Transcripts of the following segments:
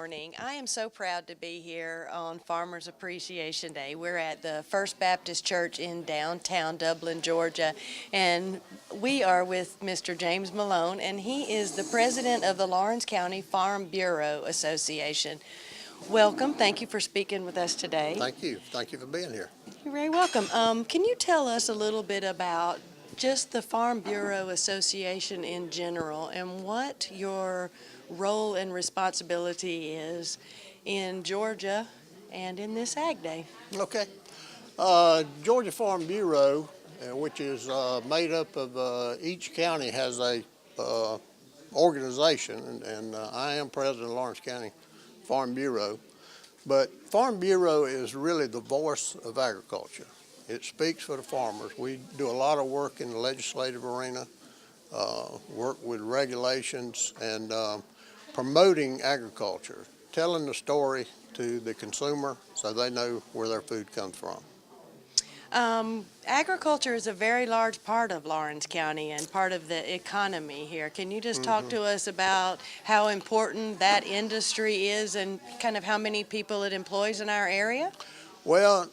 morning. I am so proud to be here on Farmers Appreciation Day. We're at the First Baptist Church in downtown Dublin, Georgia, and we are with Mr. James Malone, and he is the president of the Lawrence County Farm Bureau Association. Welcome. Thank you for speaking with us today. Thank you. Thank you for being here. You're very welcome. Can you tell us a little bit about just the Farm Bureau Association in general and what your role and responsibility is in Georgia and in this Ag Day? Okay. Georgia Farm Bureau, which is made up of each county has a organization, and I am president of Lawrence County Farm Bureau. But Farm Bureau is really the voice of agriculture. It speaks for the farmers. We do a lot of work in the legislative arena, work with regulations and promoting agriculture, telling the story to the consumer so they know where their food comes from. Agriculture is a very large part of Lawrence County and part of the economy here. Can you just talk to us about how important that industry is and kind of how many people it employs in our area? Well,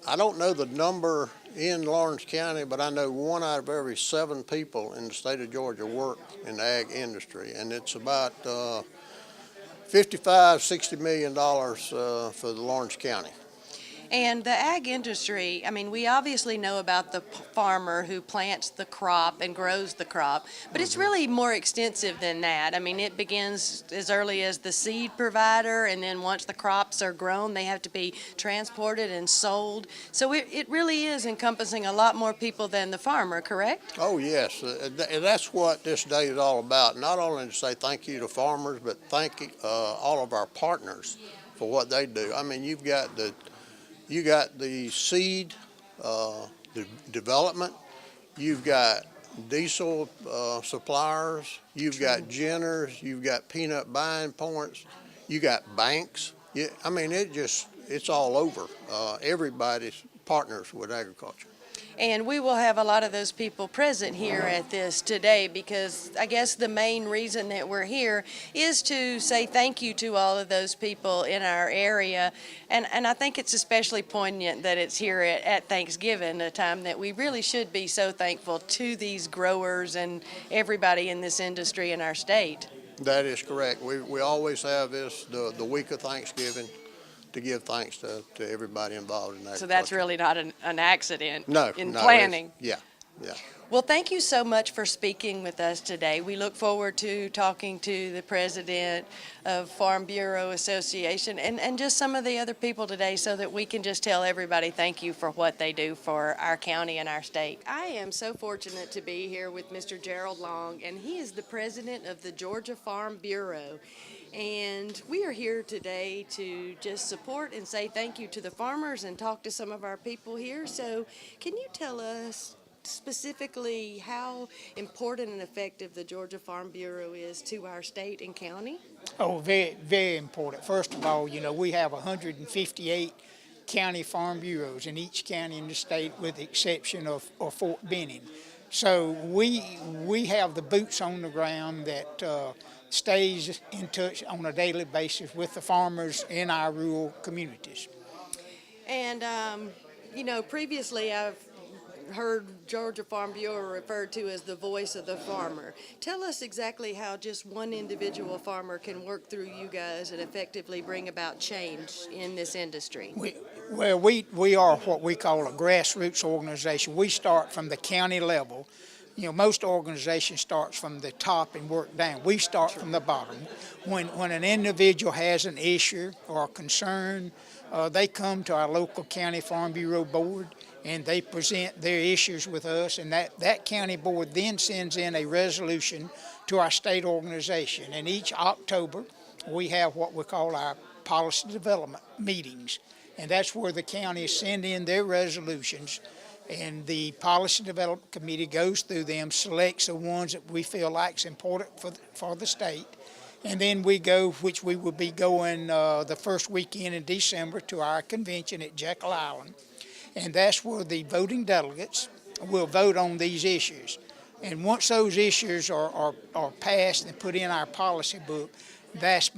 I don't know the number in Lawrence County, but I know 1 out of every 7 people in the state of Georgia work in the ag industry, and it's about $55–60 million for the Lawrence County. And the ag industry, I mean, we obviously know about the farmer who plants the crop and grows the crop, but it's really more extensive than that. I mean, it begins as early as the seed provider, and then once the crops are grown, they have to be transported and sold. So it really is encompassing a lot more people than the farmer, correct? Oh, yes. That's what this day is all about. Not only to say thank you to farmers, but thank all of our partners for what they do. I mean, you got the seed, the development, you've got diesel suppliers, you've got ginners, you've got peanut buying points, you got banks. I mean, it's all over. Everybody's partners with agriculture. And we will have a lot of those people present here at this today because I guess the main reason that we're here is to say thank you to all of those people in our area. And I think it's especially poignant that it's here at Thanksgiving, a time that we really should be so thankful to these growers and everybody in this industry in our state. That is correct. We always have this the week of Thanksgiving, to give thanks to everybody involved in agriculture. So that's really not an accident in No, planning. Yeah. Well, thank you so much for speaking with us today. We look forward to talking to the president of Farm Bureau Association and just some of the other people today so that we can just tell everybody thank you for what they do for our county and our state. I am so fortunate to be here with Mr. Gerald Long, and he is the president of the Georgia Farm Bureau. And we are here today to just support and say thank you to the farmers and talk to some of our people here. So can you tell us specifically how important and effective the Georgia Farm Bureau is to our state and county? Oh, very, very important. First of all, we have 158 county farm bureaus in each county in the state with the exception of Fort Benning. So we have the boots on the ground that stays in touch on a daily basis with the farmers in our rural communities. And, previously I've heard Georgia Farm Bureau referred to as the voice of the farmer. Tell us exactly how just one individual farmer can work through you guys and effectively bring about change in this industry. We are what we call a grassroots organization. We start from the county level. Most organizations start from the top and work down. We start from the bottom. When an individual has an issue or a concern, they come to our local county farm bureau board and they present their issues with us, and that county board then sends in a resolution to our state organization. And each October we have what we call our policy development meetings, and that's where the counties send in their resolutions. And the Policy Development Committee goes through them, selects the ones that we feel like is important for the state. And then we go, which we will be going the first weekend in December, to our convention at Jekyll Island. And that's where the voting delegates will vote on these issues. And once those issues are passed and put in our policy book, That's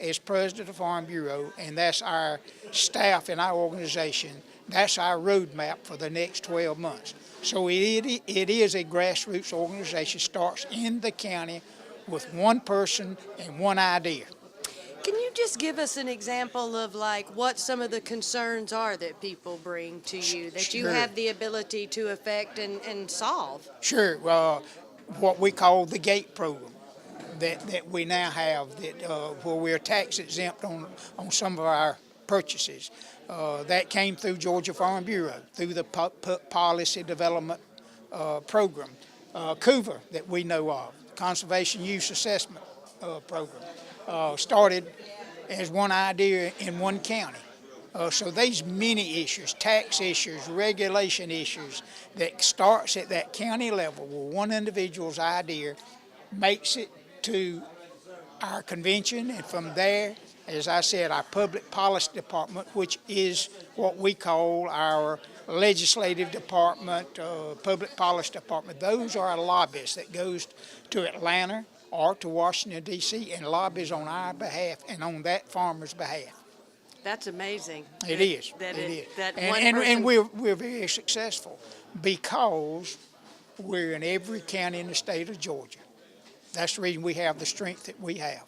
as president of Farm Bureau, and that's our staff in our organization. That's our roadmap for the next 12 months. So it is a grassroots organization, starts in the county with one person and one idea. Can you just give us an example of like what some of the concerns are that people bring to you that you Sure. have the ability to affect and solve? Sure, what we call the GATE program that we now have, where we're tax exempt on some of our purchases. That came through Georgia Farm Bureau, through the Policy Development Program. CUVA that we know of, Conservation Use Assessment Program, started as one idea in one county. So these many issues, tax issues, regulation issues, that starts at that county level where one individual's idea makes it to our convention, and from there, as I said, our public policy department, which is what we call our legislative department, public policy department. Those are our lobbyists that goes to Atlanta or to Washington, D.C. and lobbies on our behalf and on that farmer's behalf. That's amazing. It is. That It is. That And, one and, person. and we're very successful because we're in every county in the state of Georgia. That's the reason we have the strength that we have.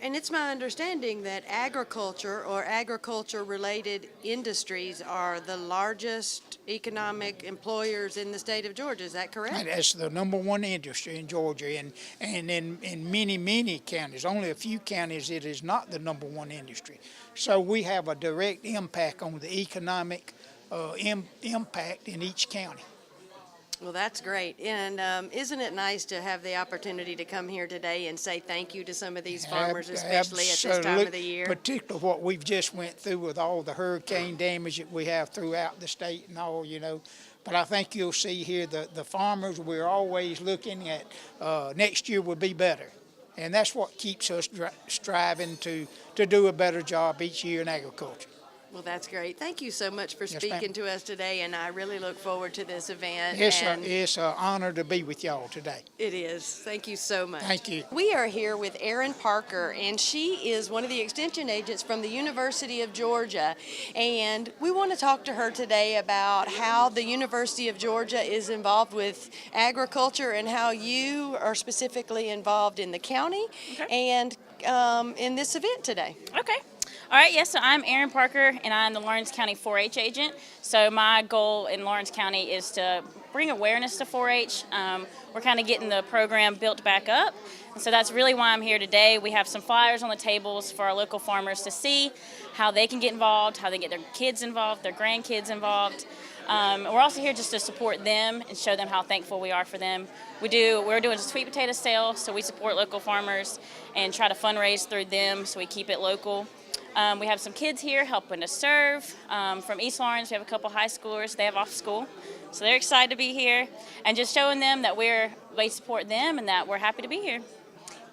And it's my understanding that agriculture or agriculture-related industries are the largest economic employers in the state of Georgia. Is that correct? That's the number one industry in Georgia, and in many counties. Only a few counties it is not the number one industry. So we have a direct impact on the economic impact in each county. Well, that's great. And isn't it nice to have the opportunity to come here today and say thank you to some of these farmers, especially at this time of the year? Particularly what we've just went through with all the hurricane damage that we have throughout the state and all, But I think you'll see here the farmers, we're always looking at next year will be better. And that's what keeps us striving to do a better job each year in agriculture. Well, that's great. Thank you so much for Yes, speaking ma'am. to us today, and I really look forward to this event. It's an honor to be with y'all today. It is. Thank you so much. Thank you. We are here with Erin Parker, and she is one of the extension agents from the University of Georgia. And we want to talk to her today about how the University of Georgia is involved with agriculture and how you are specifically involved in the county and in this event today. Okay. All right, yes, so I'm Erin Parker, and I'm the Lawrence County 4-H agent. So my goal in Lawrence County is to bring awareness to 4-H. We're kind of getting the program built back up, and so that's really why I'm here today. We have some flyers on the tables for our local farmers to see how they can get involved, how they get their kids involved, their grandkids involved. We're also here just to support them and show them how thankful we are for them. We're doing a sweet potato sale, so we support local farmers and try to fundraise through them so we keep it local. We have some kids here helping to serve. From East Lawrence, we have a couple high schoolers. They have off school, so they're excited to be here and just showing them that we support them and that we're happy to be here.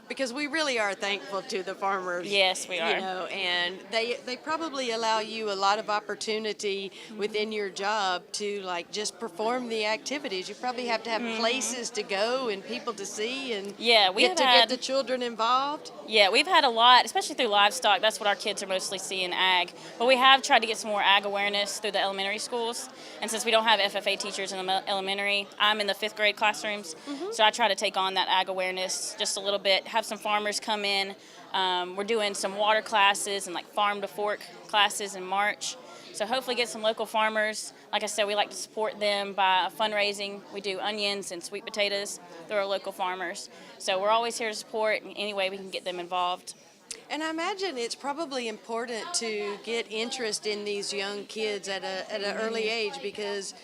Because we really are thankful to the farmers. Yes, we are. And they probably allow you a lot of opportunity within your job to like just perform the activities. You probably have to have places to go and people to see and get the children involved. Yeah, we've had a lot, especially through livestock. That's what our kids are mostly seeing, ag. But we have tried to get some more ag awareness through the elementary schools. And since we don't have FFA teachers in the elementary, I'm in the 5th grade classrooms. So I try to take on that ag awareness just a little bit, have some farmers come in. We're doing some water classes and like farm to fork classes in March. So hopefully get some local farmers. Like I said, we like to support them by fundraising. We do onions and sweet potatoes through our local farmers. So we're always here to support in any way we can get them involved. And I imagine it's probably important to get interest in these young kids at an early age because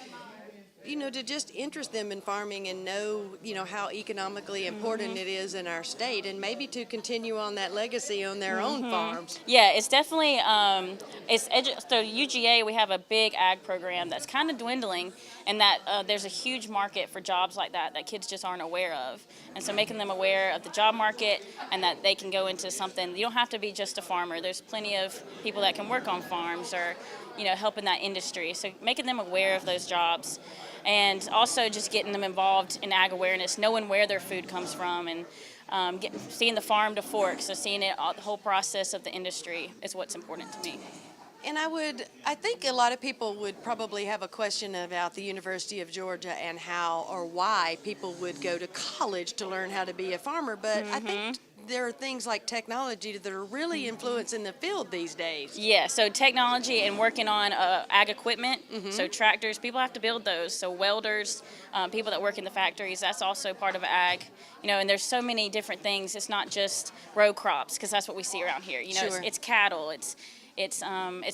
to just interest them in farming and know, how economically important it is in our state and maybe to continue on that legacy on their own farms. Yeah, it's definitely, so UGA, we have a big ag program that's kind of dwindling and that there's a huge market for jobs like that kids just aren't aware of. And so making them aware of the job market and that they can go into something, you don't have to be just a farmer. There's plenty of people that can work on farms or, help in that industry. So making them aware of those jobs. and also just getting them involved in ag awareness, knowing where their food comes from, and seeing the farm to fork, so seeing it, the whole process of the industry is what's important to me. And I think a lot of people would probably have a question about the University of Georgia and how or why people would go to college to learn how to be a farmer. But I think there are things like technology that are really influencing the field these days. Yeah, so technology and working on ag equipment, so tractors, people have to build those. So welders, people that work in the factories, that's also part of ag. And there's so many different things. It's not just row crops, because that's what we see around here. Sure. It's cattle, it's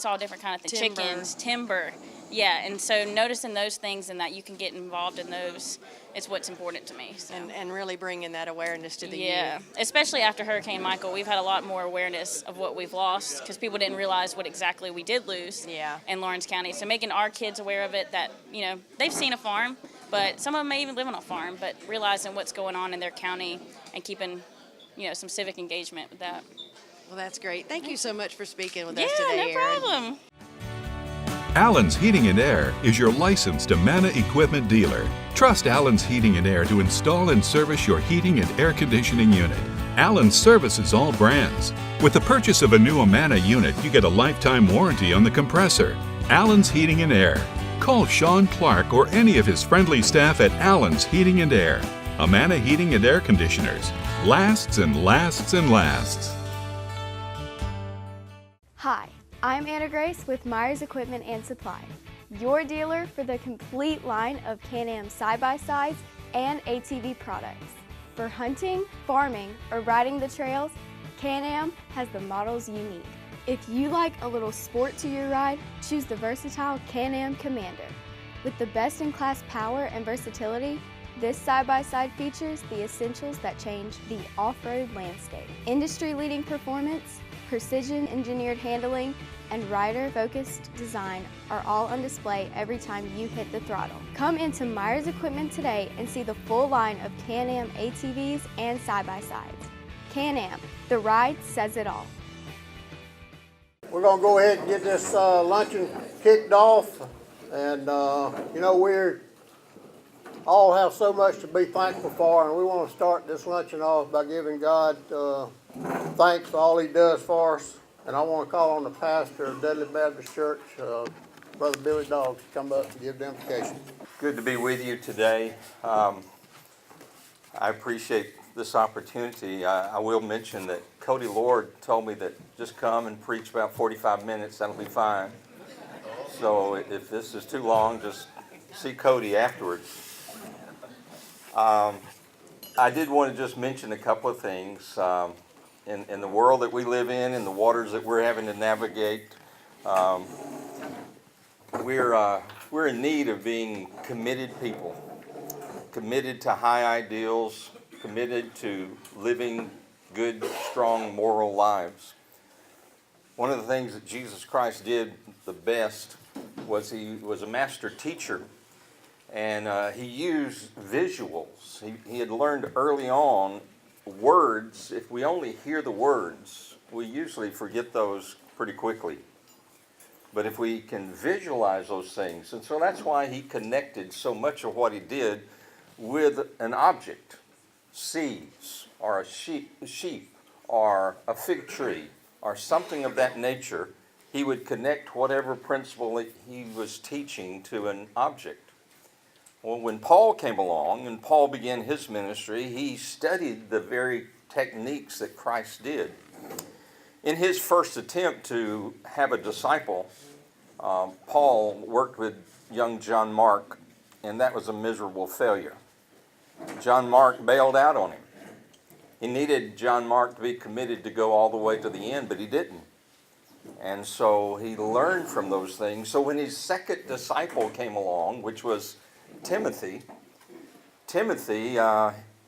all different kind of things. Timber. Chickens, timber. Yeah, and so noticing those things and that you can get involved in those is what's important to me. So. And really bringing that awareness to the Yeah, youth. especially after Hurricane Michael, we've had a lot more awareness of what we've lost, because people didn't realize what exactly we did lose in Lawrence County. So making our kids aware of it, that they've seen a farm, but some of them may even live on a farm, but realizing what's going on in their county and keeping some civic engagement with that. Well, that's great. Thank you so much for speaking with us Yeah, today, no Erin. problem. Allen's Heating and Air is your licensed Amana equipment dealer. Trust Allen's Heating and Air to install and service your heating and air conditioning unit. Allen services all brands. With the purchase of a new Amana unit, you get a lifetime warranty on the compressor. Allen's Heating and Air. Call Sean Clark or any of his friendly staff at Allen's Heating and Air. Amana Heating and Air Conditioners. Lasts and lasts and lasts. Hi, I'm Anna Grace with Myers Equipment and Supply, your dealer for the complete line of Can-Am side-by-sides and ATV products. For hunting, farming, or riding the trails, Can-Am has the models you need. If you like a little sport to your ride, choose the versatile Can-Am Commander. With the best-in-class power and versatility, this side-by-side features the essentials that change the off-road landscape. Industry-leading performance, precision-engineered handling, and rider-focused design are all on display every time you hit the throttle. Come into Myers Equipment today and see the full line of Can-Am ATVs and side-by-sides. Can-Am, the ride says it all. We're gonna go ahead and get this luncheon kicked off, and we're all have so much to be thankful for, and we want to start this luncheon off by giving God thanks for all He does for us. And I want to call on the pastor of Dudley Baptist Church, Brother Billy Doggs, to come up and give the invocation. Good to be with you today. I appreciate this opportunity. I will mention that Cody Lord told me that just come and preach about 45 minutes, that'll be fine. So if this is too long, just see Cody afterwards. I did want to just mention a couple of things. In the world that we live in the waters that we're having to navigate, we're in need of being committed people, committed to high ideals, committed to living good, strong, moral lives. One of the things that Jesus Christ did the best was He was a master teacher, and He used visuals. He had learned early on words. If we only hear the words, we usually forget those pretty quickly. But if we can visualize those things, and so that's why He connected so much of what He did with an object, seeds, or a sheep, or a fig tree, or something of that nature. He would connect whatever principle He was teaching to an object. Well, when Paul came along and Paul began his ministry, he studied the very techniques that Christ did. In his first attempt to have a disciple, Paul worked with young John Mark, and that was a miserable failure. John Mark bailed out on him. He needed John Mark to be committed to go all the way to the end, but he didn't. And so he learned from those things. So when his second disciple came along, which was Timothy,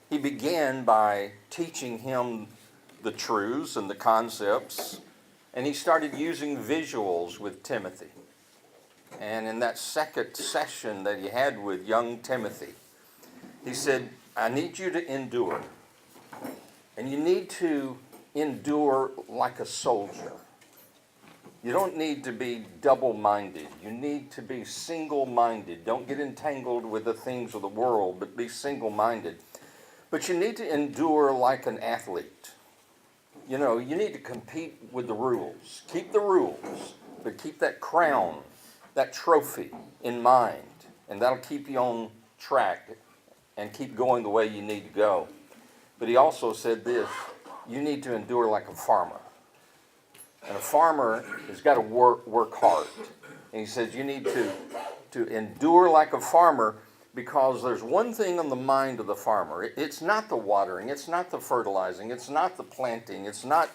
he began by teaching him the truths and the concepts, and he started using visuals with Timothy. And in that second session that he had with young Timothy, he said, I need you to endure. And you need to endure like a soldier. You don't need to be double-minded. You need to be single-minded. Don't get entangled with the things of the world, but be single-minded. But you need to endure like an athlete. You know, you need to compete with the rules. Keep the rules, but keep that crown, that trophy in mind, and that'll keep you on track and keep going the way you need to go. But he also said this, you need to endure like a farmer. And a farmer has got to work hard. And he says you need to endure like a farmer, because there's one thing on the mind of the farmer. It's not the watering, it's not the fertilizing, it's not the planting, it's not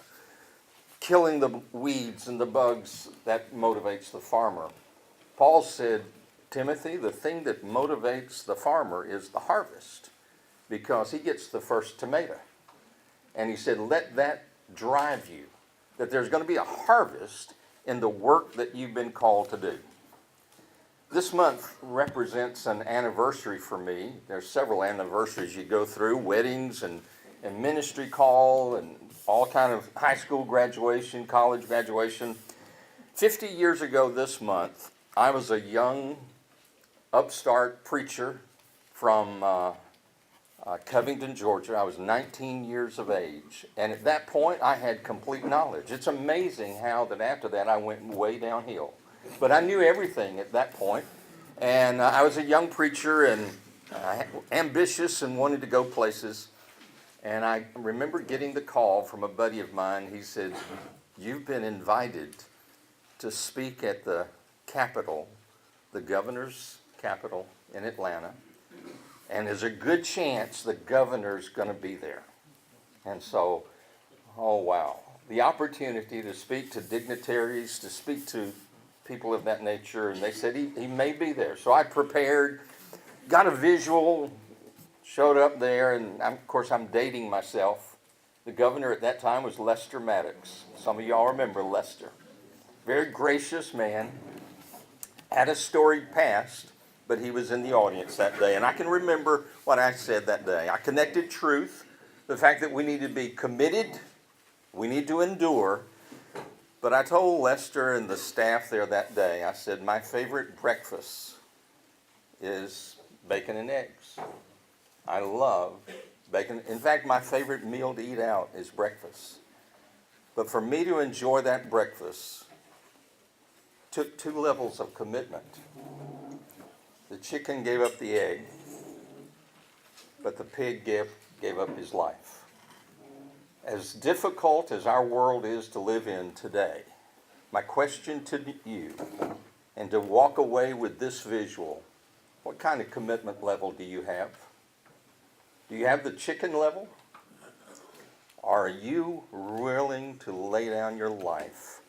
killing the weeds and the bugs that motivates the farmer. Paul said, Timothy, the thing that motivates the farmer is the harvest, because he gets the first tomato. And he said, let that drive you, that there's going to be a harvest in the work that you've been called to do. This month represents an anniversary for me. There's several anniversaries you go through, weddings and ministry call and all kind of high school graduation, college graduation. 50 years ago this month, I was a young upstart preacher from Covington, Georgia. I was 19 years of age. And at that point, I had complete knowledge. It's amazing how that after that I went way downhill. But I knew everything at that point. And I was a young preacher and ambitious and wanted to go places. And I remember getting the call from a buddy of mine. He said, you've been invited to speak at the Capitol, the governor's capital in Atlanta. And there's a good chance the governor's going to be there. And so, oh wow. The opportunity to speak to dignitaries, to speak to people of that nature, and they said he may be there. So I prepared, got a visual, showed up there, and of course I'm dating myself. The governor at that time was Lester Maddox. Some of y'all remember Lester. Very gracious man, had a storied past, but he was in the audience that day. And I can remember what I said that day. I connected truth, the fact that we need to be committed, we need to endure. But I told Lester and the staff there that day, I said, my favorite breakfast is bacon and eggs. I love bacon. In fact, my favorite meal to eat out is breakfast. But for me to enjoy that breakfast took 2 levels of commitment. The chicken gave up the egg, but the pig gave up his life. As difficult as our world is to live in today, my question to you, and to walk away with this visual, what kind of commitment level do you have? Do you have the chicken level? Are you willing to lay down your life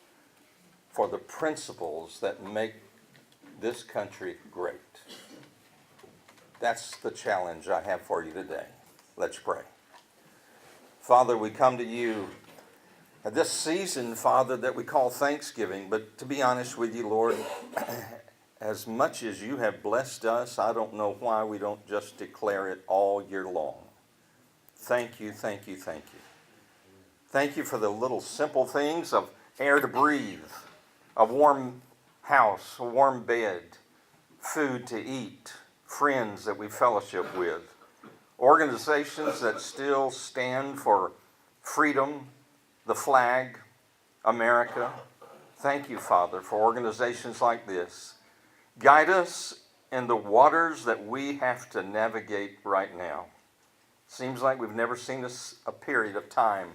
for the principles that make this country great? That's the challenge I have for you today. Let's pray. Father, we come to you at this season, Father, that we call Thanksgiving. But to be honest with you, Lord, as much as you have blessed us, I don't know why we don't just declare it all year long. Thank you, thank you, thank you. Thank you for the little simple things of air to breathe, a warm house, a warm bed, food to eat, friends that we fellowship with, organizations that still stand for freedom, the flag, America. Thank you, Father, for organizations like this. Guide us in the waters that we have to navigate right now. Seems like we've never seen a period of time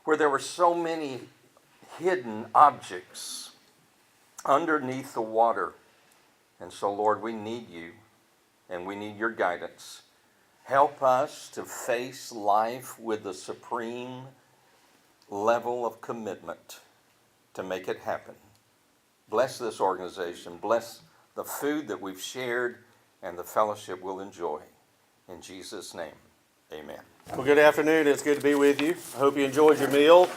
where there were so many hidden objects underneath the water. And so, Lord, we need you and we need your guidance. Help us to face life with the supreme level of commitment to make it happen. Bless this organization. Bless the food that we've shared and the fellowship we'll enjoy. In Jesus' name, amen. Well, good afternoon. It's good to be with you. I hope you enjoyed your meal,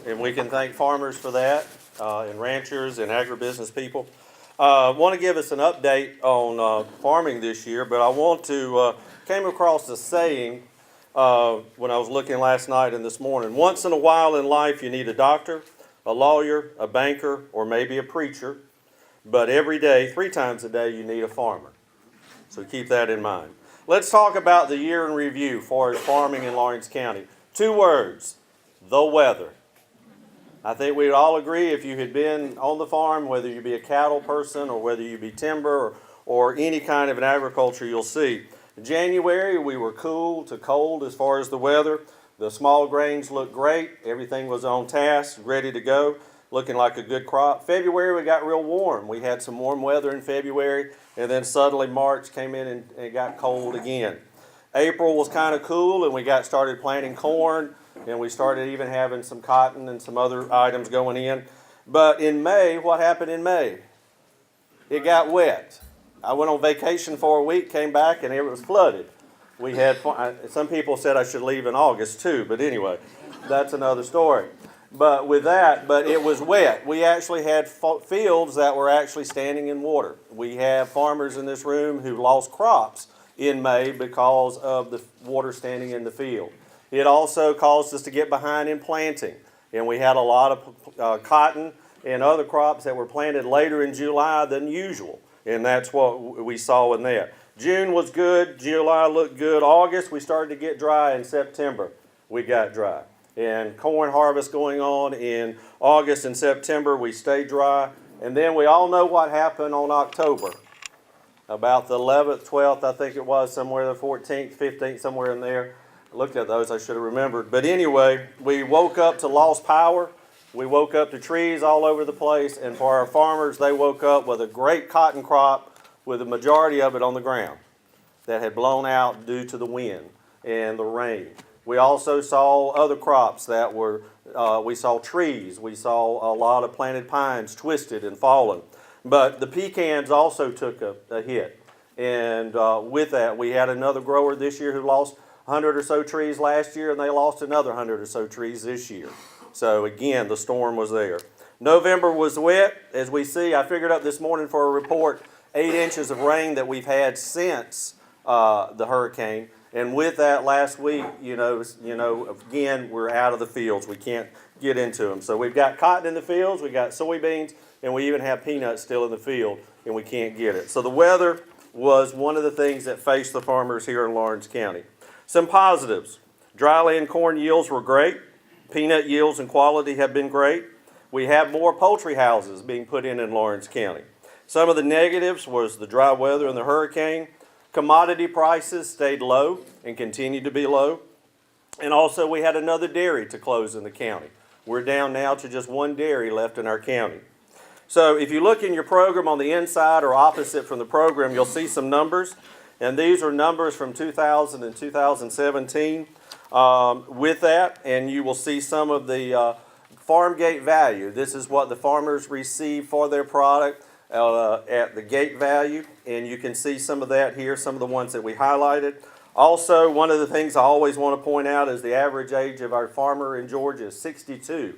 and we can thank farmers for that, and ranchers and agribusiness people. I want to give us an update on farming this year, but I want to came across a saying when I was looking last night and this morning. Once in a while in life, you need a doctor. a lawyer, a banker, or maybe a preacher. But every day, 3 times a day, you need a farmer. So keep that in mind. Let's talk about the year in review for farming in Lawrence County. 2 words, the weather. I think we'd all agree if you had been on the farm, whether you be a cattle person or whether you be timber or any kind of an agriculture, you'll see. In January, we were cool to cold as far as the weather. The small grains looked great. Everything was on task, ready to go, looking like a good crop. February, we got real warm. We had some warm weather in February, and then suddenly March came in and it got cold again. April was kind of cool, and we got started planting corn, and we started even having some cotton and some other items going in. But in May, what happened in May? It got wet. I went on vacation for a week, came back, and it was flooded. We had, some people said I should leave in August too, but anyway, that's another story. But with that, but it was wet. We actually had fields that were actually standing in water. We have farmers in this room who lost crops in May because of the water standing in the field. It also caused us to get behind in planting, and we had a lot of cotton and other crops that were planted later in July than usual, and that's what we saw in that. June was good, July looked good, August we started to get dry, in September we got dry. And corn harvest going on in August and September, we stayed dry, and then we all know what happened on October. About the 11th, 12th, I think it was, somewhere the 14th, 15th, somewhere in there. I looked at those, I should have remembered. But anyway, we woke up to lost power. We woke up to trees all over the place, and for our farmers, they woke up with a great cotton crop with the majority of it on the ground that had blown out due to the wind and the rain. We also saw other crops that were, we saw trees, we saw a lot of planted pines twisted and fallen. But the pecans also took a hit. And with that, we had another grower this year who lost 100 or so trees last year, and they lost another 100 or so trees this year. So again, the storm was there. November was wet. As we see, I figured up this morning for a report, 8 inches of rain that we've had since the hurricane. And with that last week, again, we're out of the fields. We can't get into them. So we've got cotton in the fields, we've got soybeans, and we even have peanuts still in the field, and we can't get it. So the weather was one of the things that faced the farmers here in Lawrence County. Some positives. Dryland corn yields were great. Peanut yields and quality have been great. We have more poultry houses being put in Lawrence County. Some of the negatives was the dry weather and the hurricane. Commodity prices stayed low and continued to be low. And also we had another dairy to close in the county. We're down now to just 1 dairy left in our county. So if you look in your program on the inside or opposite from the program, you'll see some numbers. And these are numbers from 2000 and 2017 with that. And you will see some of the farm gate value. This is what the farmers receive for their product at the gate value. And you can see some of that here, some of the ones that we highlighted. Also, one of the things I always want to point out is the average age of our farmer in Georgia is 62.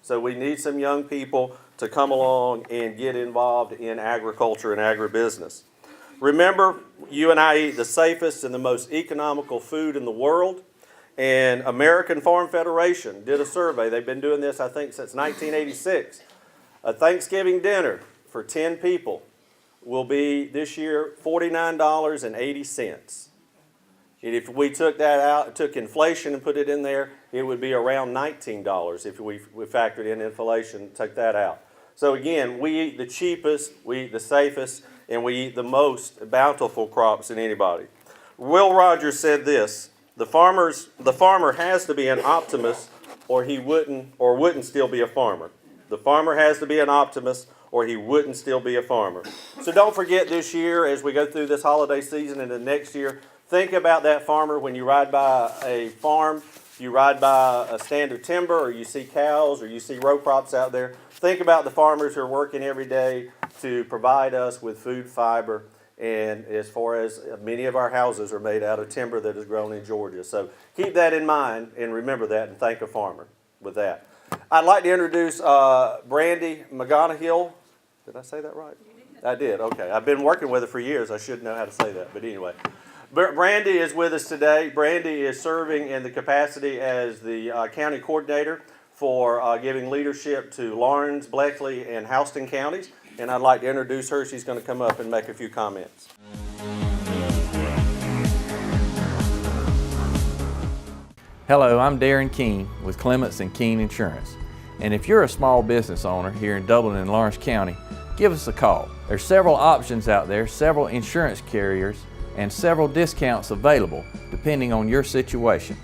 So we need some young people to come along and get involved in agriculture and agribusiness. Remember, you and I eat the safest and the most economical food in the world. And American Farm Federation did a survey. They've been doing this, I think, since 1986. A Thanksgiving dinner for 10 people will be this year $49.80. And if we took that out, took inflation and put it in there, it would be around $19 if we factored in inflation, took that out. So again, we eat the cheapest, we eat the safest, and we eat the most bountiful crops than anybody. Will Rogers said this: the farmer has to be an optimist, or he wouldn't still be a farmer. The farmer has to be an optimist, or he wouldn't still be a farmer. So don't forget this year, as we go through this holiday season and the next year, think about that farmer when you ride by a farm, you ride by a stand of timber, or you see cows, or you see row crops out there. Think about the farmers who are working every day to provide us with food, fiber, and as far as many of our houses are made out of timber that is grown in Georgia. So keep that in mind and remember that and thank a farmer with that. I'd like to introduce Brandy McGonigal. Did I say that right? I did, okay. I've been working with her for years. I should know how to say that, but anyway. Brandy is with us today. Brandy is serving in the capacity as the county coordinator for giving leadership to Lawrence, Bleckley, and Houston counties. And I'd like to introduce her. She's going to come up and make a few comments. Hello, I'm Darren Keene with Clements & Keene Insurance. And if you're a small business owner here in Dublin and Lawrence County, give us a call. There's several options out there, several insurance carriers, and several discounts available depending on your situation.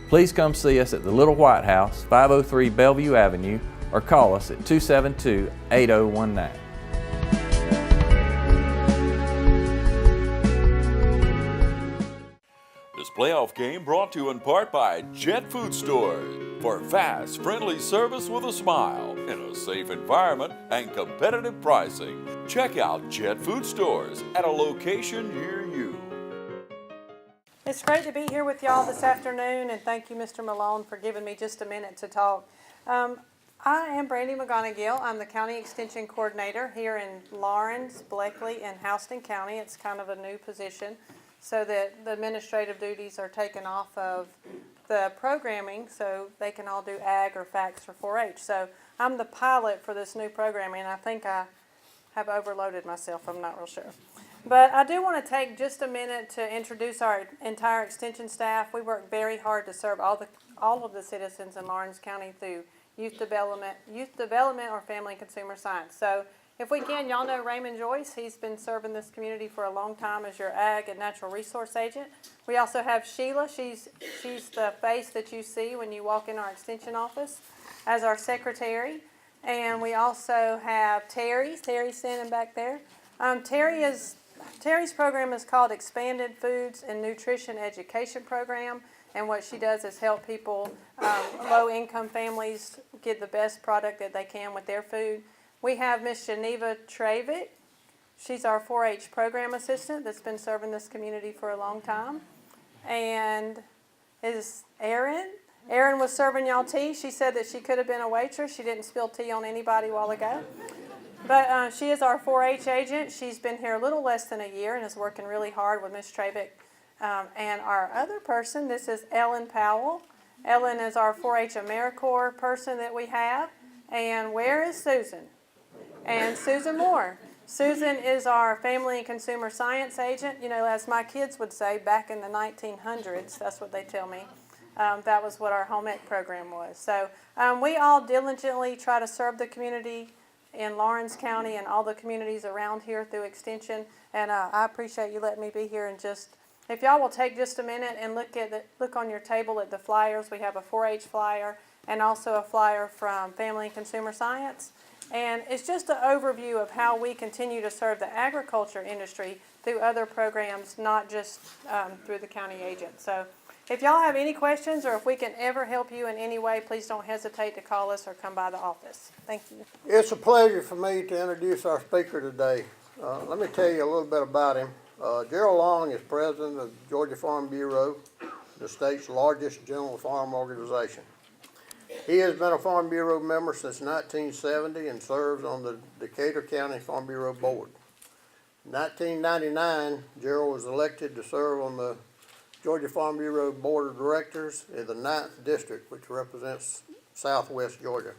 Please come see us at the Little White House, 503 Bellevue Avenue, or call us at 272-8019. This playoff game brought to you in part by Jet Food Stores for fast, friendly service with a smile in a safe environment and competitive pricing. Check out Jet Food Stores at a location near you. It's great to be here with y'all this afternoon, and thank you, Mr. Malone, for giving me just a minute to talk. I am Brandy McGonigal. I'm the County Extension Coordinator here in Lawrence, Bleckley, and Houston County. It's kind of a new position, so that the administrative duties are taken off of the programming so they can all do ag or FACS or 4-H. So I'm the pilot for this new programming, and I think I have overloaded myself. I'm not real sure. But I do want to take just a minute to introduce our entire extension staff. We work very hard to serve all of the citizens in Lawrence County through youth development or family and consumer science. So if we can, y'all know Raymond Joyce. He's been serving this community for a long time as your ag and natural resource agent. We also have Sheila. She's the face that you see when you walk in our extension office as our secretary. And we also have Terry. Terry's standing back there. Terry's program is called Expanded Foods and Nutrition Education Program. And what she does is help people, low-income families, get the best product that they can with their food. We have Miss Geneva Travick. She's our 4-H program assistant that's been serving this community for a long time. And is Erin. Erin was serving y'all tea. She said that she could have been a waitress. She didn't spill tea on anybody a while ago. But she is our 4-H agent. She's been here a little less than a year and is working really hard with Miss Travick. And our other person, this is Ellen Powell. Ellen is our 4-H AmeriCorps person that we have. And where is Susan? And Susan Moore. Susan is our family and consumer science agent. You know, as my kids would say, back in the 1900s, that's what they tell me. That was what our home ec program was. So we all diligently try to serve the community in Lawrence County and all the communities around here through extension. And I appreciate you letting me be here. And just, if y'all will take just a minute and look on your table at the flyers. We have a 4-H flyer and also a flyer from Family and Consumer Science. And it's just an overview of how we continue to serve the agriculture industry through other programs, not just through the county agent. So if y'all have any questions or if we can ever help you in any way, please don't hesitate to call us or come by the office. Thank you. It's a pleasure for me to introduce our speaker today. Let me tell you a little bit about him. Gerald Long is president of Georgia Farm Bureau, the state's largest general farm organization. He has been a Farm Bureau member since 1970 and serves on the Decatur County Farm Bureau Board. In 1999, Gerald was elected to serve on the Georgia Farm Bureau Board of Directors in the 9th District, which represents southwest Georgia.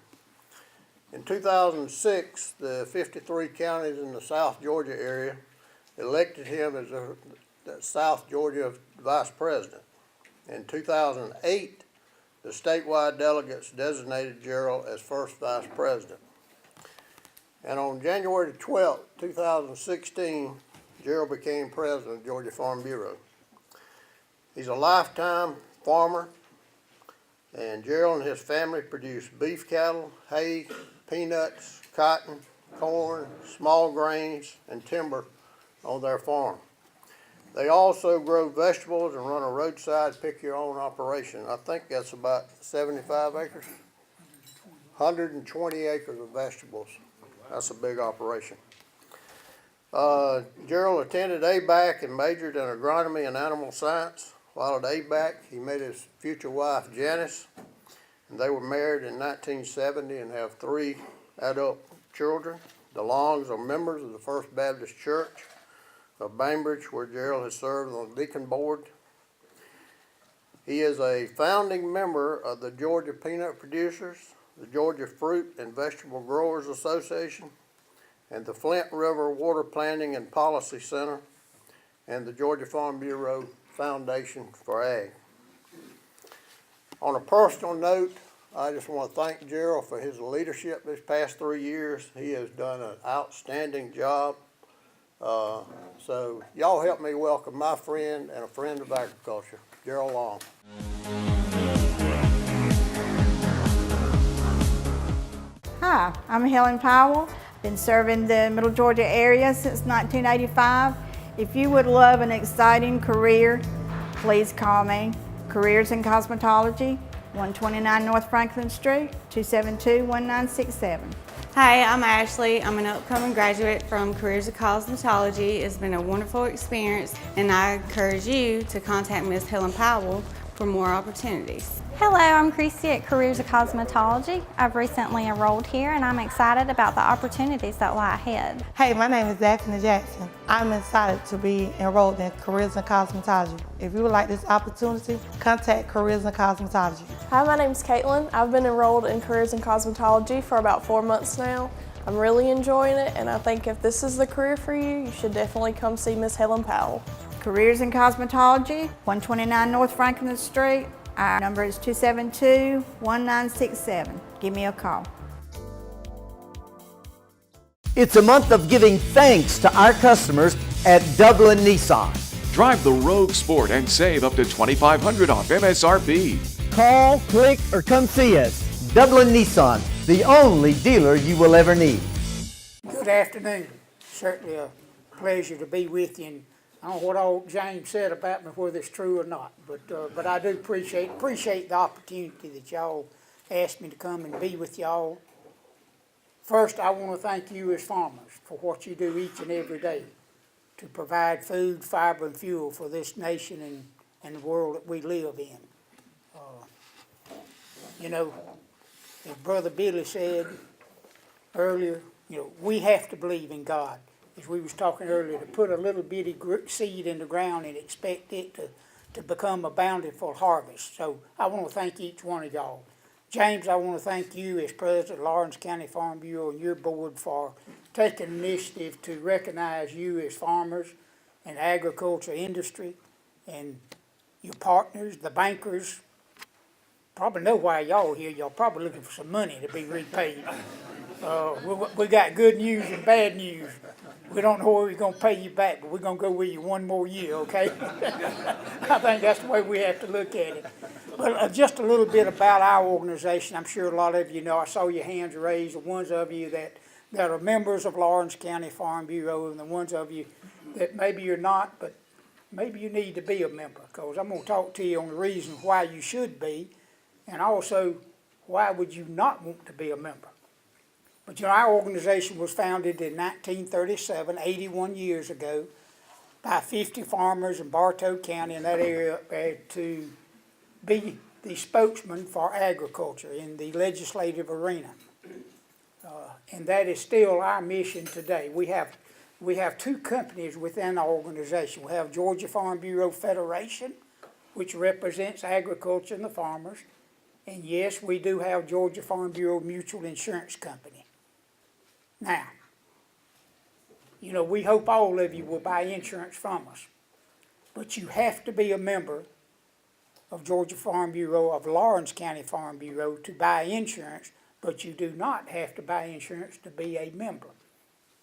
In 2006, the 53 counties in the South Georgia area elected him as the South Georgia Vice President. In 2008, the statewide delegates designated Gerald as first Vice President. And on January 12, 2016, Gerald became President of Georgia Farm Bureau. He's a lifetime farmer, and Gerald and his family produce beef cattle, hay, peanuts, cotton, corn, small grains, and timber on their farm. They also grow vegetables and run a roadside pick-your-own operation. I think that's about 75 acres. 120 acres of vegetables. That's a big operation. Gerald attended ABAC and majored in agronomy and animal science. While at ABAC, he met his future wife, Janice, and they were married in 1970 and have 3 adult children. The Longs are members of the First Baptist Church of Bainbridge, where Gerald has served on the deacon board. He is a founding member of the Georgia Peanut Producers, the Georgia Fruit and Vegetable Growers Association, and the Flint River Water Planning and Policy Center, and the Georgia Farm Bureau Foundation for Ag. On a personal note, I just want to thank Gerald for his leadership this past 3 years. He has done an outstanding job. So y'all help me welcome my friend and a friend of agriculture, Gerald Long. Hi, I'm Helen Powell. Been serving the Middle Georgia area since 1985. If you would love an exciting career, please call me. Careers in Cosmetology, 129 North Franklin Street, 272-1967. Hi, I'm Ashley. I'm an upcoming graduate from Careers in Cosmetology. It's been a wonderful experience, and I encourage you to contact Ms. Helen Powell for more opportunities. Hello, I'm Christy at Careers of Cosmetology. I've recently enrolled here and I'm excited about the opportunities that lie ahead. Hey, my name is Daphne Jackson. I'm excited to be enrolled in Careers in Cosmetology. If you would like this opportunity, contact Careers in Cosmetology. Hi, my name is Caitlin. I've been enrolled in Careers in Cosmetology for about 4 months now. I'm really enjoying it, and I think if this is the career for you, you should definitely come see Miss Helen Powell. Careers in Cosmetology, 129 North Franklin Street. Our number is 272-1967. Give me a call. It's a month of giving thanks to our customers at Dublin Nissan. Drive the Rogue Sport and save up to $2,500 off MSRP. Call, click, or come see us. Dublin Nissan, the only dealer you will ever need. Good afternoon. Certainly a pleasure to be with you. And I don't know what old James said about me, whether it's true or not, but I do appreciate the opportunity that y'all asked me to come and be with y'all. First, I want to thank you as farmers for what you do each and every day to provide food, fiber, and fuel for this nation and the world that we live in. You know, as Brother Billy said earlier, you know, we have to believe in God. As we was talking earlier, to put a little bitty seed in the ground and expect it to become a bountiful harvest. So I want to thank each one of y'all. James, I want to thank you as President of Lawrence County Farm Bureau and your board for taking initiative to recognize you as farmers and agriculture industry, and your partners, the bankers. Probably know why y'all here. Y'all probably looking for some money to be repaid. We got good news and bad news. We don't know where we're going to pay you back, but we're going to go with you one more year, okay? I think that's the way we have to look at it. But just a little bit about our organization. I'm sure a lot of you know. I saw your hands raised, the ones of you that are members of Lawrence County Farm Bureau, and the ones of you that maybe you're not, but maybe you need to be a member, because I'm going to talk to you on the reason why you should be, and also why would you not want to be a member. But you know, our organization was founded in 1937, 81 years ago, by 50 farmers in Bartow County in that area to be the spokesman for agriculture in the legislative arena. And that is still our mission today. We have two companies within our organization. We have Georgia Farm Bureau Federation, which represents agriculture and the farmers. And yes, we do have Georgia Farm Bureau Mutual Insurance Company. Now, you know, we hope all of you will buy insurance from us, but you have to be a member of Georgia Farm Bureau, of Lawrence County Farm Bureau to buy insurance, but you do not have to buy insurance to be a member.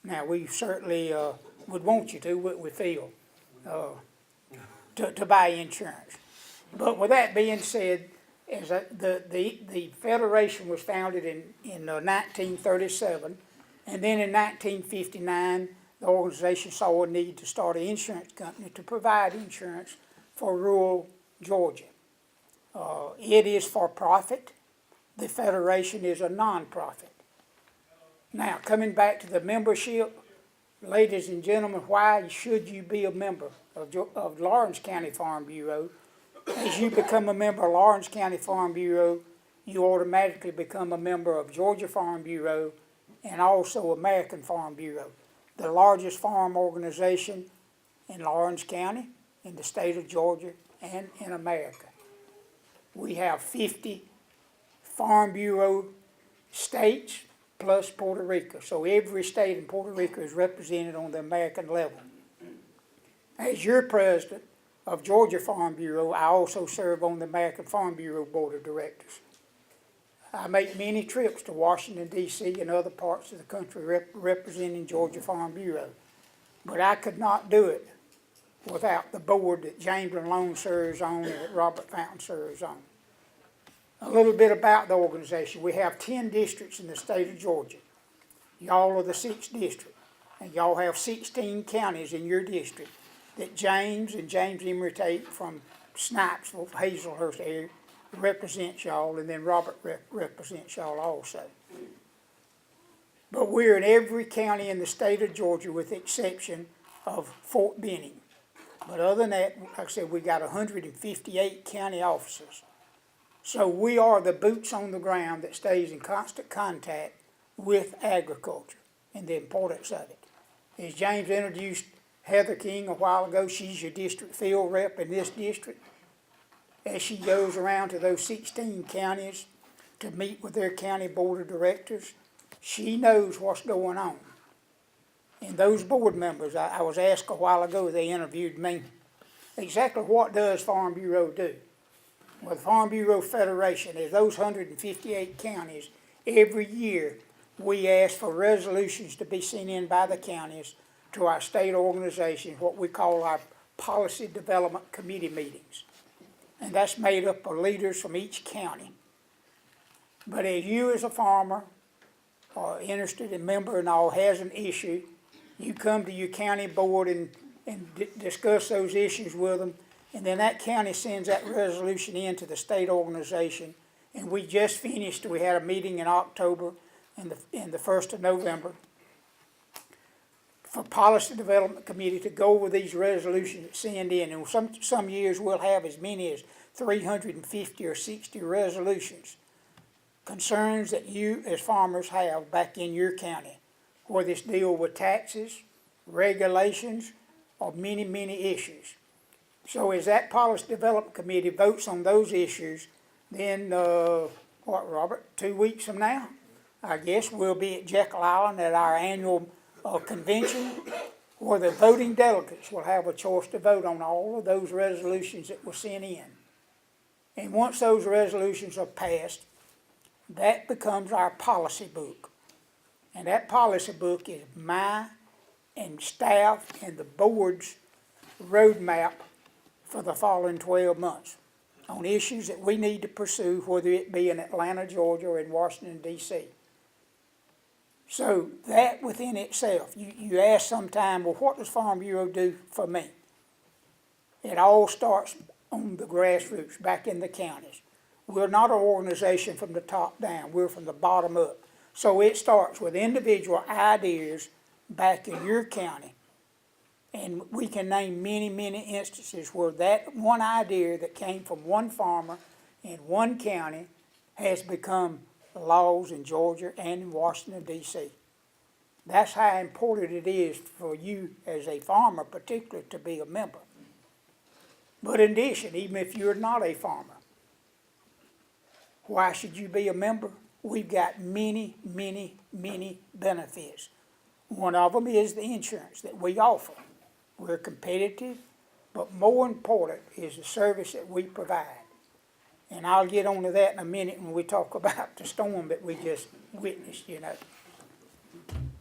Now, we certainly would want you to, what we feel, to buy insurance. But with that being said, as the Federation was founded in 1937, and then in 1959, the organization saw a need to start an insurance company to provide insurance for rural Georgia. It is for profit. The Federation is a non-profit. Now, coming back to the membership, ladies and gentlemen, why should you be a member of Lawrence County Farm Bureau? As you become a member of Lawrence County Farm Bureau, you automatically become a member of Georgia Farm Bureau and also American Farm Bureau, the largest farm organization in Lawrence County, in the state of Georgia, and in America. We have 50 Farm Bureau states plus Puerto Rico. So every state in Puerto Rico is represented on the American level. As your president of Georgia Farm Bureau, I also serve on the American Farm Bureau Board of Directors. I make many trips to Washington, D.C. and other parts of the country representing Georgia Farm Bureau. But I could not do it without the board that James Malone serves on and that Robert Fountain serves on. A little bit about the organization. We have 10 districts in the state of Georgia. Y'all are the 6th district. And y'all have 16 counties in your district that James Emery Tate from Snipesville, Hazelhurst area, represents y'all, and then Robert represents y'all also. But we're in every county in the state of Georgia with the exception of Fort Benning. But other than that, like I said, we got 158 county officers. So we are the boots on the ground that stays in constant contact with agriculture and the importance of it. As James introduced Heather King a while ago, she's your district field rep in this district. As she goes around to those 16 counties to meet with their county board of directors, she knows what's going on. And those board members, I was asked a while ago, they interviewed me, exactly what does Farm Bureau do? Well, the Farm Bureau Federation is those 158 counties. Every year, we ask for resolutions to be sent in by the counties to our state organization, what we call our Policy Development Committee meetings. And that's made up of leaders from each county. But as you as a farmer or interested in member and all has an issue, you come to your county board and discuss those issues with them, and then that county sends that resolution in to the state organization. And we just finished, we had a meeting in October and the 1st of November for Policy Development Committee to go over these resolutions that send in. And some years we'll have as many as 350 or 60 resolutions, concerns that you as farmers have back in your county, whether it's deal with taxes, regulations, or many, many issues. So as that Policy Development Committee votes on those issues, then, Robert, 2 weeks from now, I guess we'll be at Jekyll Island at our annual convention, where the voting delegates will have a choice to vote on all of those resolutions that were sent in. And once those resolutions are passed, that becomes our policy book. And that policy book is my and staff and the board's roadmap for the following 12 months on issues that we need to pursue, whether it be in Atlanta, Georgia, or in Washington, D.C. So that within itself, you ask sometime, well, what does Farm Bureau do for me? It all starts on the grassroots, back in the counties. We're not an organization from the top down, we're from the bottom up. So it starts with individual ideas back in your county. And we can name many, many instances where that one idea that came from one farmer in one county has become laws in Georgia and in Washington, D.C. That's how important it is for you as a farmer, particularly, to be a member. But in addition, even if you're not a farmer, why should you be a member? We've got many, many, many benefits. One of them is the insurance that we offer. We're competitive, but more important is the service that we provide. And I'll get onto that in a minute when we talk about the storm that we just witnessed, you know.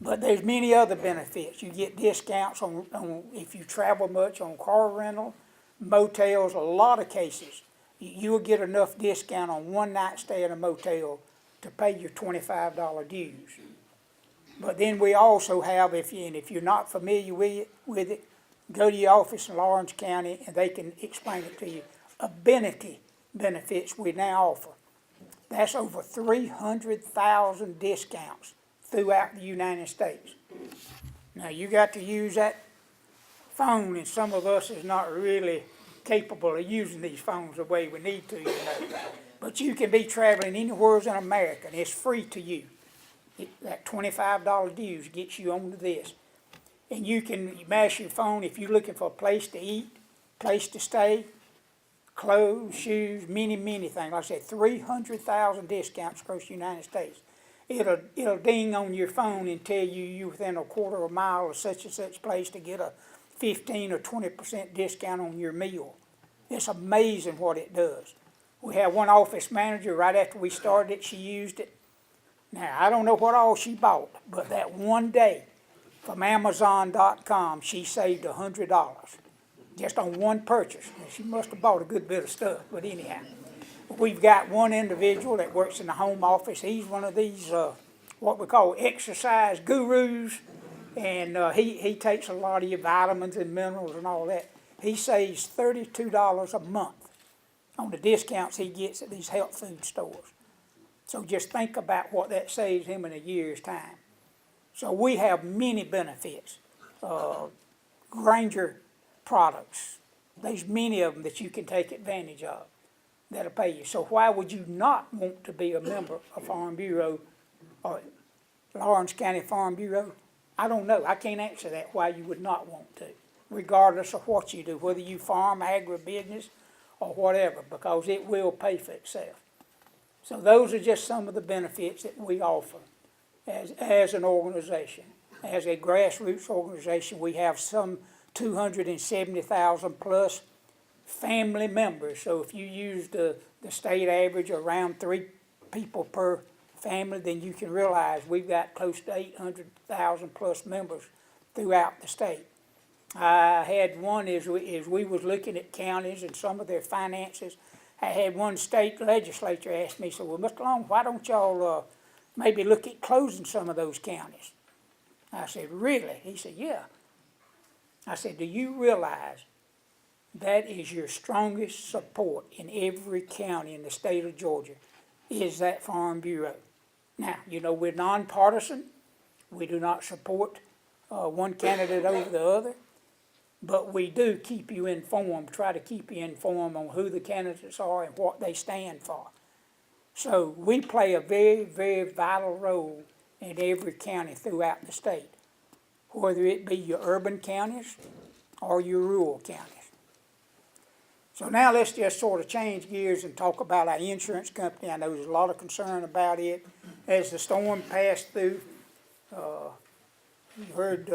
But there's many other benefits. You get discounts on if you travel much, on car rental, motels, a lot of cases. You'll get enough discount on one night stay in a motel to pay your $25 dues. But then we also have, if you're not familiar with it, go to your office in Lawrence County and they can explain it to you. Amenity benefits we now offer. That's over 300,000 discounts throughout the United States. Now you got to use that phone, and some of us is not really capable of using these phones the way we need to, you know. But you can be traveling anywhere in America, and it's free to you. That $25 dues gets you onto this. And you can mash your phone if you're looking for a place to eat, place to stay, clothes, shoes, many, many things. Like I said, 300,000 discounts across the United States. it'll ding on your phone and tell you you're within a quarter of a mile of such and such place to get a 15 or 20% discount on your meal. It's amazing what it does. We had one office manager, right after we started it, she used it. Now, I don't know what all she bought, but that one day from Amazon.com, she saved $100 just on one purchase. Now, she must have bought a good bit of stuff, but anyhow. We've got one individual that works in the home office. He's one of these, what we call exercise gurus, and he takes a lot of your vitamins and minerals and all that. He saves $32 a month on the discounts he gets at these health food stores. So just think about what that saves him in a year's time. So we have many benefits. Granger products, there's many of them that you can take advantage of that'll pay you. So why would you not want to be a member of Farm Bureau or Lawrence County Farm Bureau? I don't know. I can't answer that, why you would not want to, regardless of what you do, whether you farm, agribusiness, or whatever, because it will pay for itself. So those are just some of the benefits that we offer as an organization. As a grassroots organization, we have some 270,000 plus family members. So if you use the state average around 3 people per family, then you can realize we've got close to 800,000 plus members throughout the state. I had one as we was looking at counties and some of their finances. I had one state legislature ask me, said, well, Mr. Long, why don't y'all maybe look at closing some of those counties? I said, really? He said, yeah. I said, do you realize that is your strongest support in every county in the state of Georgia, is that Farm Bureau? Now, you know, we're nonpartisan. We do not support one candidate over the other, but we do keep you informed, try to keep you informed on who the candidates are and what they stand for. So we play a very, very vital role in every county throughout the state, whether it be your urban counties or your rural counties. So now let's just sort of change gears and talk about our insurance company. I know there's a lot of concern about it. As the storm passed through, you heard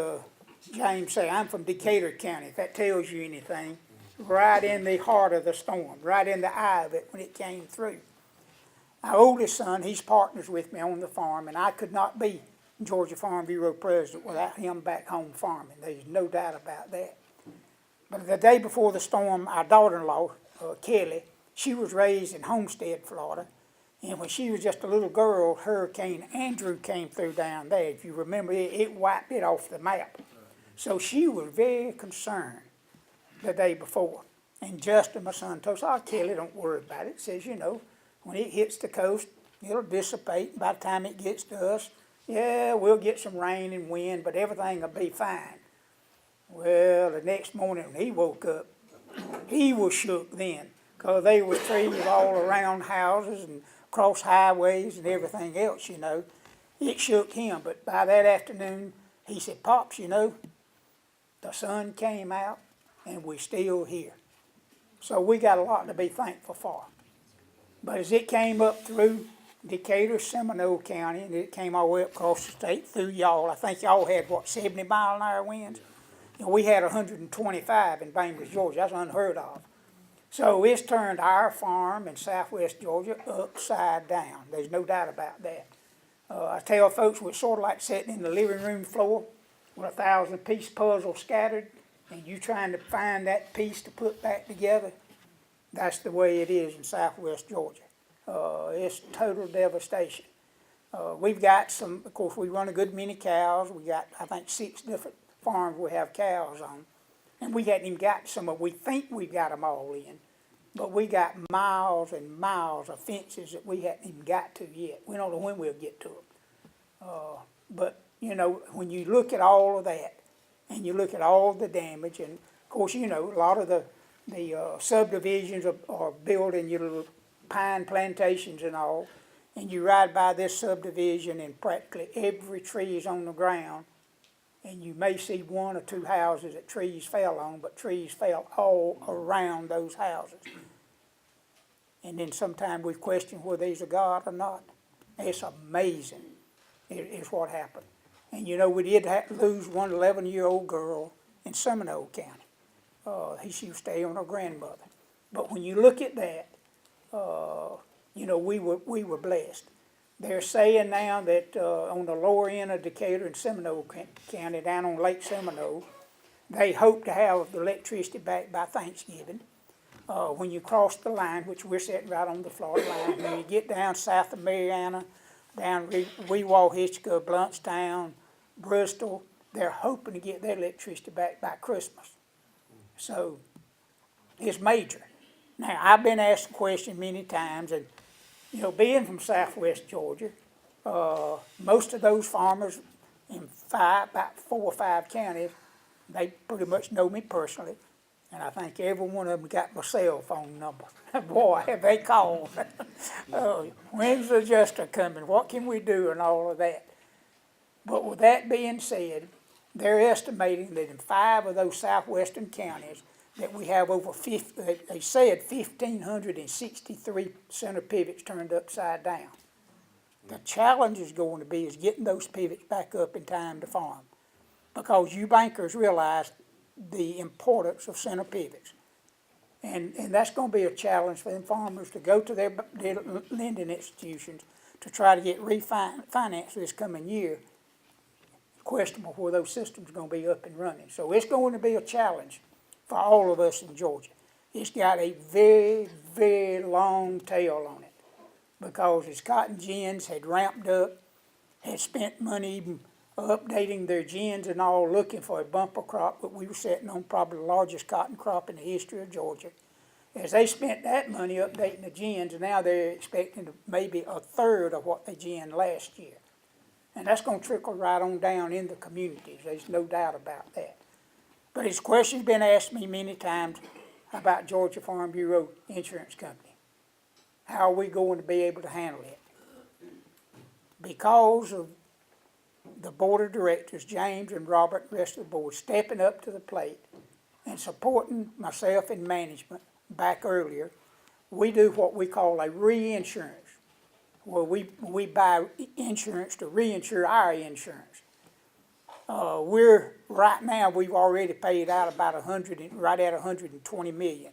James say, I'm from Decatur County, if that tells you anything. Right in the heart of the storm, right in the eye of it when it came through. Our oldest son, he's partners with me on the farm, and I could not be Georgia Farm Bureau president without him back home farming. There's no doubt about that. But the day before the storm, our daughter-in-law, Kelly, she was raised in Homestead, Florida. And when she was just a little girl, Hurricane Andrew came through down there. If you remember, it wiped it off the map. So she was very concerned the day before. And Justin, my son, told us, oh, Kelly, don't worry about it. Says, you know, when it hits the coast, it'll dissipate. By the time it gets to us, yeah, we'll get some rain and wind, but everything will be fine. Well, the next morning when he woke up, he was shook then, because there were trees all around houses and across highways and everything else, you know. It shook him, but by that afternoon, he said, Pops, you know, the sun came out and we're still here. So we got a lot to be thankful for. But as it came up through Decatur, Seminole County, and it came all the way up across the state through y'all, I think y'all had, 70-mile-an-hour winds? And we had 125 in Bainbridge, Georgia. That's unheard of. So it's turned our farm in southwest Georgia upside down. There's no doubt about that. I tell folks we're sort of like sitting in the living room floor with a 1,000-piece puzzle scattered, and you trying to find that piece to put back together. That's the way it is in southwest Georgia. It's total devastation. We've got some, of course, we run a good many cows. We got, I think, 6 different farms we have cows on. And we hadn't even got some of, we think we've got them all in. But we got miles and miles of fences that we hadn't even got to yet. We don't know when we'll get to them. But, you know, when you look at all of that, and you look at all the damage, and of course, you know, a lot of the subdivisions are building your little pine plantations and all, and you ride by this subdivision and practically every tree is on the ground, and you may see 1 or 2 houses that trees fell on, but trees fell all around those houses. And then sometimes we question whether there's a God or not. It's amazing is what happened. And you know, we did lose one 11-year-old girl in Seminole County. She was staying on her grandmother. But when you look at that, you know, we were blessed. They're saying now that on the lower end of Decatur and Seminole County, down on Lake Seminole, they hope to have the electricity back by Thanksgiving. When you cross the line, which we're sitting right on the Florida line, when you get down south of Mariana, down Weewaw-Hitchcock, Bluntstown, Bristol, they're hoping to get their electricity back by Christmas. So it's major. Now, I've been asked the question many times, and you know, being from southwest Georgia, most of those farmers in about 4 or 5 counties, they pretty much know me personally, and I think every one of them got my cell phone number. Boy, have they called. When's the adjuster coming? What can we do? And all of that. But with that being said, they're estimating that in 5 of those southwestern counties that we have over 50, they said 1,563 center pivots turned upside down. The challenge is going to be is getting those pivots back up in time to farm, because you bankers realize the importance of center pivots. And that's going to be a challenge for them farmers to go to their lending institutions to try to get refinanced this coming year. Questionable where those systems are going to be up and running. So it's going to be a challenge for all of us in Georgia. It's got a very, very long tail on it, because as cotton gins had ramped up, had spent money even updating their gins and all, looking for a bumper crop, but we were sitting on probably the largest cotton crop in the history of Georgia. As they spent that money updating the gins, and now they're expecting maybe a third of what they ginned last year. And that's going to trickle right on down in the communities. There's no doubt about that. But this question's been asked me many times about Georgia Farm Bureau Insurance Company. How are we going to be able to handle it? Because of the board of directors, James and Robert and the rest of the board, stepping up to the plate and supporting myself and management back earlier, we do what we call a reinsurance, where we buy insurance to reinsure our insurance. Right now, we've already paid out about right at $120 million.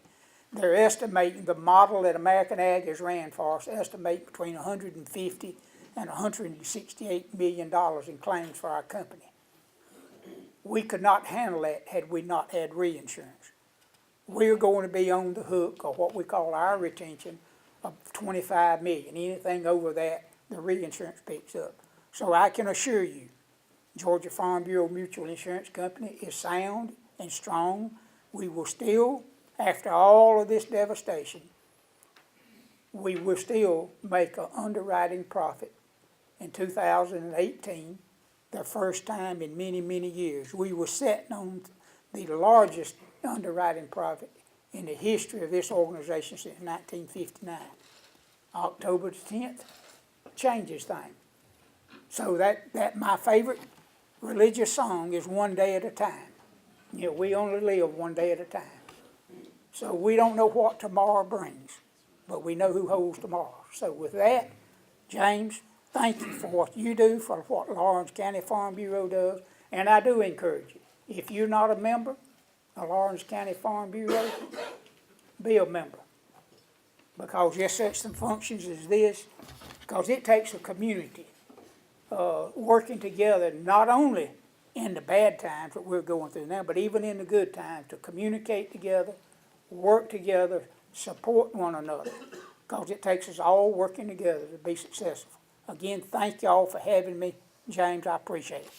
They're estimating, the model that American Ag has ran for us, estimate between $150 and $168 million in claims for our company. We could not handle that had we not had reinsurance. We're going to be on the hook of what we call our retention of $25 million. Anything over that, the reinsurance picks up. So I can assure you, Georgia Farm Bureau Mutual Insurance Company is sound and strong. We will still, after all of this devastation, we will still make an underwriting profit in 2018, the first time in many, many years. We were sitting on the largest underwriting profit in the history of this organization since 1959. October the 10th changes things. So that my favorite religious song is One Day at a Time. You know, we only live one day at a time. So we don't know what tomorrow brings, but we know who holds tomorrow. So with that, James, thank you for what you do, for what Lawrence County Farm Bureau does, and I do encourage you. If you're not a member of Lawrence County Farm Bureau, be a member. Because there's such some functions as this, because it takes a community working together, not only in the bad times that we're going through now, but even in the good times, to communicate together, work together, support one another, because it takes us all working together to be successful. Again, thank y'all for having me. James, I appreciate it.